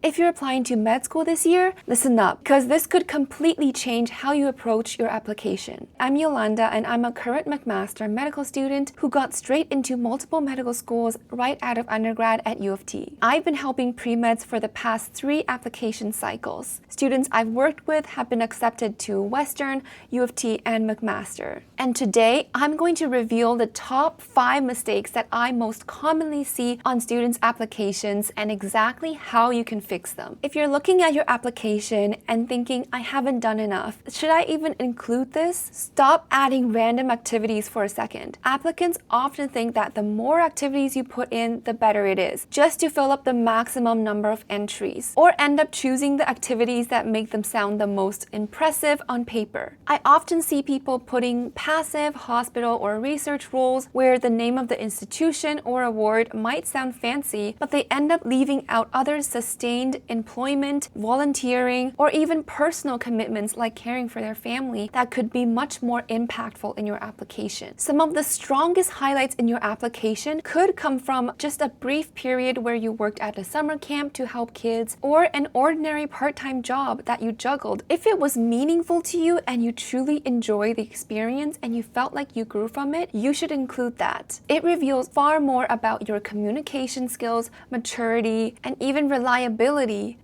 If you're applying to med school this year, listen up, because this could completely change how you approach your application. I'm Yolanda, and I'm a current McMaster medical student who got straight into multiple medical schools right out of undergrad at U of T. I've been helping pre-meds for the past 3 application cycles. Students I've worked with have been accepted to Western, U of T, and McMaster. And today, I'm going to reveal the top 5 mistakes that I most commonly see on students' applications and exactly how you can fix them. If you're looking at your application and thinking, I haven't done enough, should I even include this? Stop adding random activities for a second. Applicants often think that the more activities you put in, the better it is, just to fill up the maximum number of entries, or end up choosing the activities that make them sound the most impressive on paper. I often see people putting passive hospital or research roles where the name of the institution or award might sound fancy, but they end up leaving out other sustained employment, volunteering, or even personal commitments like caring for their family that could be much more impactful in your application. Some of the strongest highlights in your application could come from just a brief period where you worked at a summer camp to help kids, or an ordinary part-time job that you juggled. If it was meaningful to you and you truly enjoy the experience and you felt like you grew from it, you should include that. It reveals far more about your communication skills, maturity, and even reliability.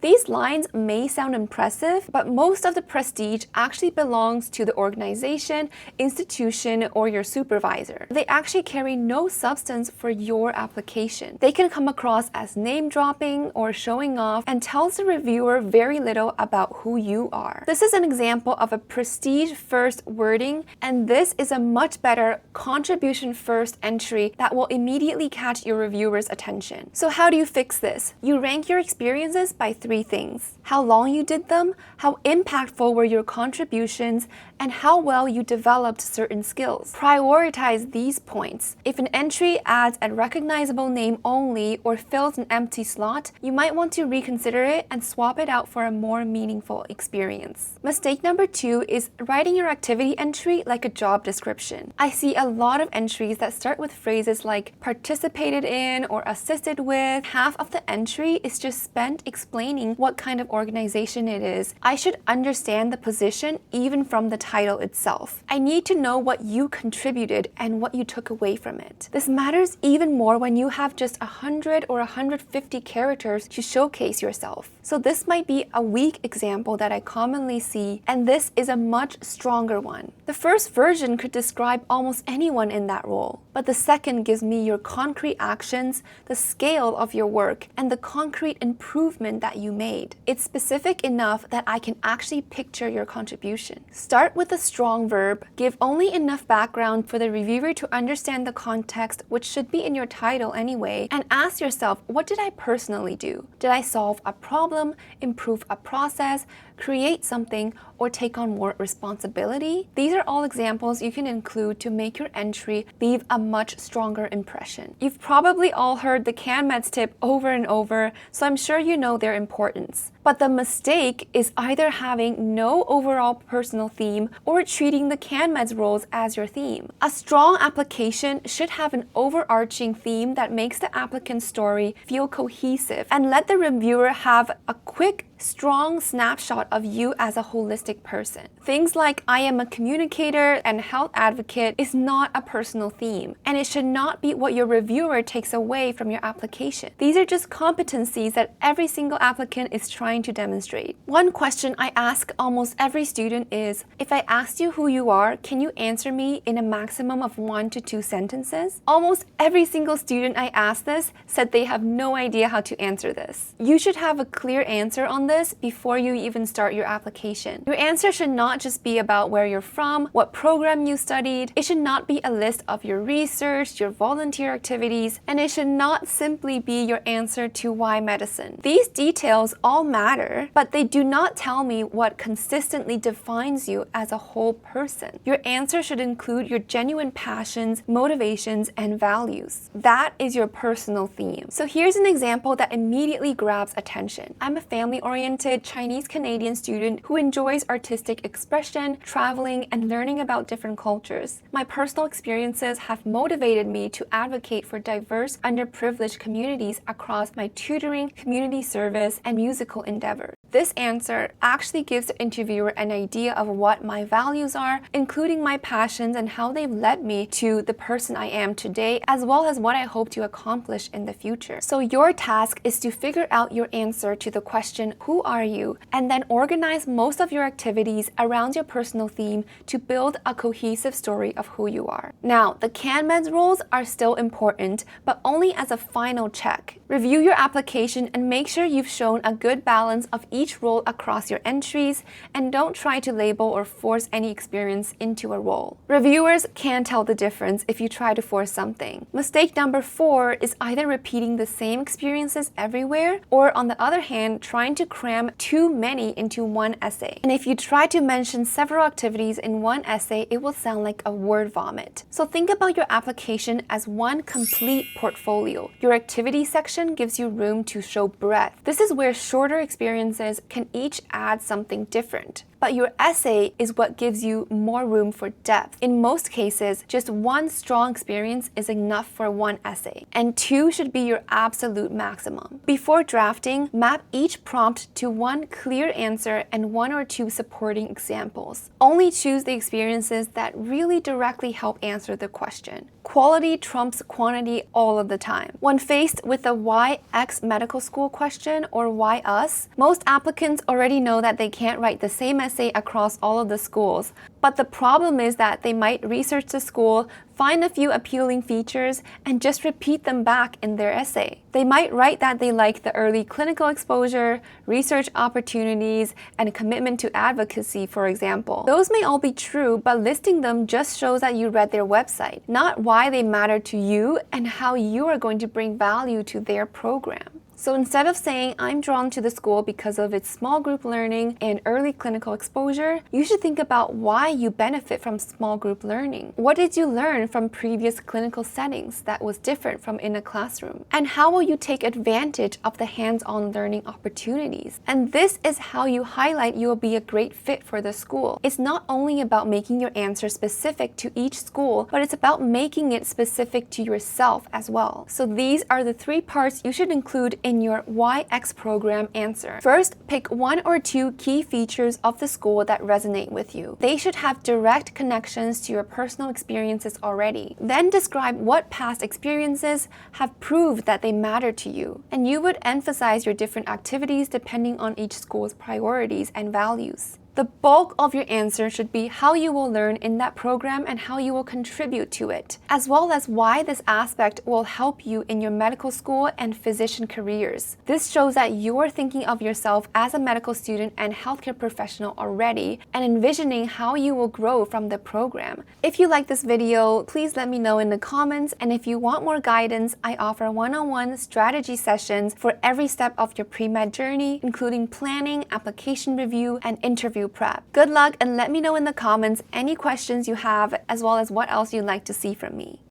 These lines may sound impressive, but most of the prestige actually belongs to the organization, institution, or your supervisor. They actually carry no substance for your application. They can come across as name-dropping or showing off and tells the reviewer very little about who you are. This is an example of a prestige-first wording, and this is a much better contribution-first entry that will immediately catch your reviewer's attention. So how do you fix this? You rank your experiences by 3 things: how long you did them, how impactful were your contributions, and how well you developed certain skills. Prioritize these points. If an entry adds a recognizable name only or fills an empty slot, you might want to reconsider it and swap it out for a more meaningful experience. Mistake number 2 is writing your activity entry like a job description. I see a lot of entries that start with phrases like participated in or assisted with. Half of the entry is just spent explaining what kind of organization it is. I should understand the position even from the title itself. I need to know what you contributed and what you took away from it. This matters even more when you have just 100 or 150 characters to showcase yourself. So this might be a weak example that I commonly see, and this is a much stronger one. The first version could describe almost anyone in that role, but the second gives me your concrete actions, the scale of your work, and the concrete improvement that you made. It's specific enough that I can actually picture your contribution. Start with a strong verb, give only enough background for the reviewer to understand the context, which should be in your title anyway, and ask yourself, what did I personally do? Did I solve a problem, improve a process, create something, or take on more responsibility? These are all examples you can include to make your entry leave a much stronger impression. You've probably all heard the CanMEDS tip over and over, so I'm sure you know their importance. But the mistake is either having no overall personal theme or treating the CanMEDS roles as your theme. A strong application should have an overarching theme that makes the applicant's story feel cohesive and let the reviewer have a quick, strong snapshot of you as a holistic person. Things like I am a communicator and health advocate is not a personal theme, and it should not be what your reviewer takes away from your application. These are just competencies that every single applicant is trying to demonstrate. One question I ask almost every student is, if I asked you who you are, can you answer me in a maximum of 1 to 2 sentences? Almost every single student I asked this said they have no idea how to answer this. You should have a clear answer on this before you even start your application. Your answer should not just be about where you're from, what program you studied. It should not be a list of your research, your volunteer activities, and it should not simply be your answer to why medicine. These details all matter matter, but they do not tell me what consistently defines you as a whole person. Your answer should include your genuine passions, motivations, and values. That is your personal theme. So here's an example that immediately grabs attention. I'm a family-oriented Chinese-Canadian student who enjoys artistic expression, traveling, and learning about different cultures. My personal experiences have motivated me to advocate for diverse, underprivileged communities across my tutoring, community service, and musical endeavors. This answer actually gives the interviewer an idea of what my values are, including my passions and how they've led me to the person I am today, as well as what I hope to accomplish in the future. So your task is to figure out your answer to the question, who are you? And then organize most of your activities around your personal theme to build a cohesive story of who you are. Now, the CanMEDS rules are still important, but only as a final check. Review your application and make sure you've shown a good balance of each role across your entries, and don't try to label or force any experience into a role. Reviewers can tell the difference if you try to force something. Mistake number 4 is either repeating the same experiences everywhere, or on the other hand, trying to cram too many into one essay. And if you try to mention several activities in one essay, it will sound like a word vomit. So think about your application as one complete portfolio. Your activity section gives you room to show breadth. This is where shorter experiences can each add something different. But your essay is what gives you more room for depth. In most cases, just one strong experience is enough for one essay, and 2 should be your absolute maximum. Before drafting, map each prompt to one clear answer and 1 or 2 supporting examples. Only choose the experiences that really directly help answer the question. Quality trumps quantity all of the time. When faced with a why X medical school question or why us, most applicants already know that they can't write the same essay across all of the schools. But the problem is that they might research the school, find a few appealing features, and just repeat them back in their essay. They might write that they like the early clinical exposure, research opportunities, and commitment to advocacy, for example. Those may all be true, but listing them just shows that you read their website, not why they matter to you and how you are going to bring value to their program. So instead of saying, I'm drawn to the school because of its small group learning and early clinical exposure, you should think about why you benefit from small group learning. What did you learn from previous clinical settings that was different from in a classroom? And how will you take advantage of the hands-on learning opportunities? And this is how you highlight you will be a great fit for the school. It's not only about making your answer specific to each school, but it's about making it specific to yourself as well. So these are the 3 parts you should include in your YX program answer. First, pick 1 or 2 key features of the school that resonate with you. They should have direct connections to your personal experiences already. Then describe what past experiences have proved that they matter to you. And you would emphasize your different activities depending on each school's priorities and values. The bulk of your answer should be how you will learn in that program and how you will contribute to it, as well as why this aspect will help you in your medical school and physician careers. This shows that you're thinking of yourself as a medical student and healthcare professional already and envisioning how you will grow from the program. If you like this video, please let me know in the comments, and if you want more guidance, I offer one-on-one strategy sessions for every step of your pre-med journey, including planning, application review, and interview prep. Good luck, and let me know in the comments any questions you have, as well as what else you'd like to see from me.